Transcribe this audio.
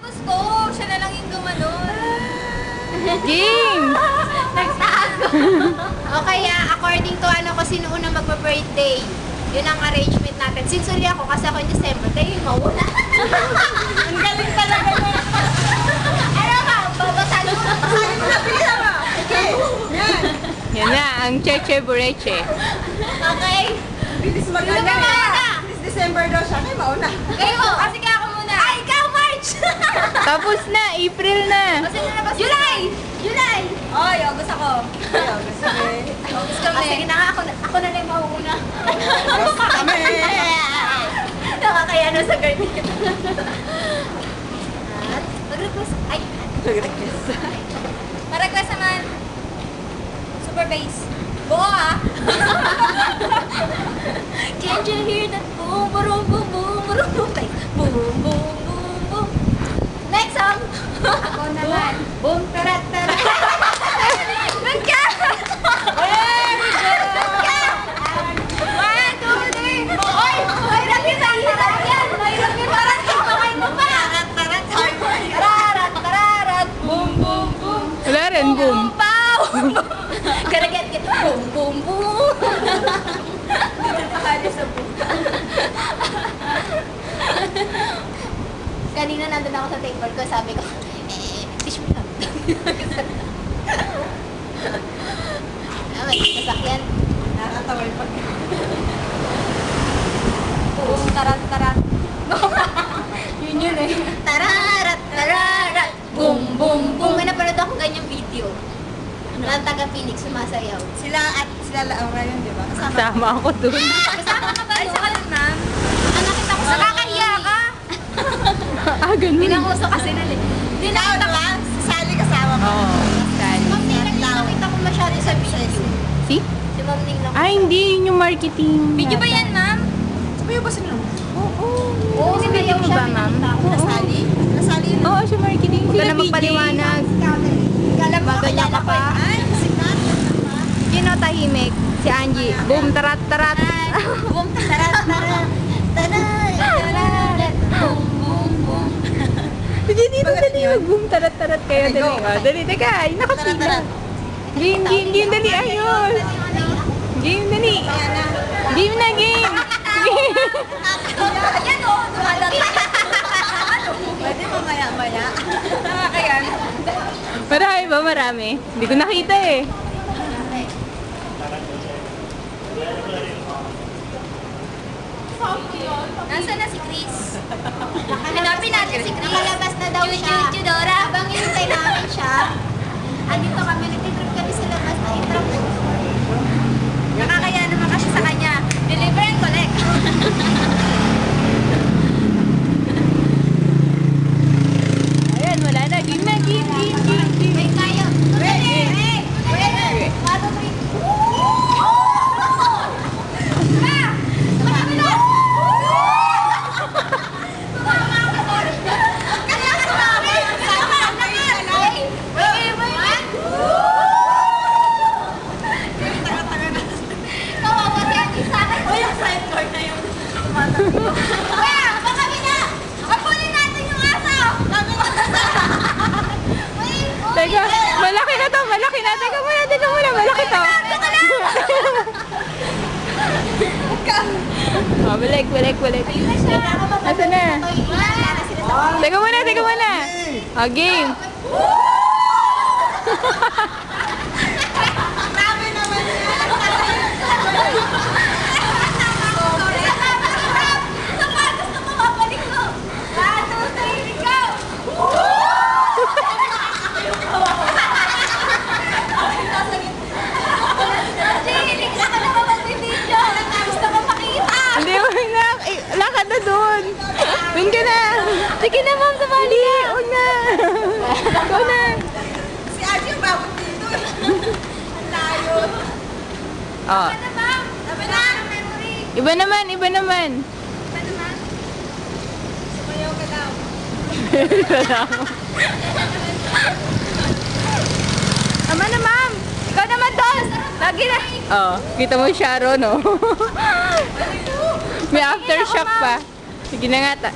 Gusto, siya na lang yung gumanon. Game! Nagtago. Okay, according to ano ko, sino unang magpa-birthday? Yun ang arrangement natin. Sinsuri ako kasi ako yung December. Tayo yung mauna. Ang galing talaga na. Ano ka? Babasalo mo. Babasalo mo na. Bilisan mo. Okay. Yan. Yan na, ang Cheche Bureche. Okay. Bilis maganda. Sino ba mauna? Bilis December daw siya. Kayo mauna. Kayo. Kasi kaya ako muna. Ay, ikaw, March! Tapos na, April na. Kasi nalabas July! July! Oy, August ako. Ay, August kami. August kami. Sige na nga, ako na lang mauuna. August kami. Nakakaya na sa garden. At mag-request. Ay, Nag-request. ma-request naman. Super bass. Buo ah. Can't you hear that boom, boom, boom, boom, boom, boom, like boom, boom, boom, boom. Next song. Ako naman. Boom, tarat, tarat. Good ka! Very good! Good ka! 1, 2, 3. Oy! Mahirap yun ang hirap yan! Mahirap yun! Parang kamay mo pa! Tarat, tarat, tarat, tararat, boom, boom, boom. Wala rin, boom. Pow! Gotta get boom, boom, boom. Dito nakali sa boom. Kanina nandun ako sa table ko, sabi ko, teach me lang. May sasakyan. Nakakatawa yung pag... Boom, tarat, tarat. Yun eh. Tararat, tararat. Boom, boom, boom. May napanood ako ganyang video. Na taga Phoenix sumasayaw. Sila Laura yun, di ba? Kasama ako dun. Kasama ka ba doon? Ay, saka lang, ma'am. Ah, nakita ko. Nakakahiya ka. Ganun. Pinanguso kasi nun eh. Hindi nakita ko. Sali kasama ko. Oo. Si Ma'am Ning, nakita ko masyado sa video. See? Si Ma'am Ning lang. Ay, hindi. Yun yung marketing. Video ba yan, ma'am? Sabi ba sila? Oo. Oo, Video mo ba, ma'am? Nasali? Nasali yun. Oo, siya marketing. Huwag ka Sila na magpaliwanag. Kala mo Baganyan ka pa. Ay, sikat. Yun o, tahimik. Si Angie. Boom, tarat, tarat. Boom, tarat, tarat. Tarat, tarat. Boom, boom, boom. Sige, dito, Bakit dali. yun? Boom, tarat, tarat kayo. Okay, Dali. go. Oh, dali, teka. Ay, nakapila. Tarat, tarat. Game, game, game. Dali, ayos. Game, dali. Game na, game. Game. Ayan o, dumadali. Pwede mamaya-maya. Nakakayan. Marami ba? Marami. Hindi ko nakita eh. Nasaan na si Chris? Hanapin natin si Chris. Nakalabas na daw siya. Chudora. Habang hinintay namin siya, andito kami, nagtitrip kami sa labas na intrap po. Nakakaya naman kasi sa kanya. Deliver and collect. Ayan, wala na. Game na, game, game, game, game. May tayo. Ready? Ready? 1, 2, 3. Teka, malaki na to, malaki na. Teka muna, malaki to. Oh, balik. Asa na? Teka muna. Oh, game. Grabe naman yan. Hindi mo na. Lakad na dun. Dun ka na. Sige na, ma'am, sabali ka. Una. Ikaw na. Si Aji yung babot dito. Ang layo. Oh. Sabi na. Iba naman. Sumayaw ka daw. Tama na, ma'am. Ikaw naman doon. Lagi na. Oh, kita mo Sharon, no? May aftershock pa. Sige na nga ta.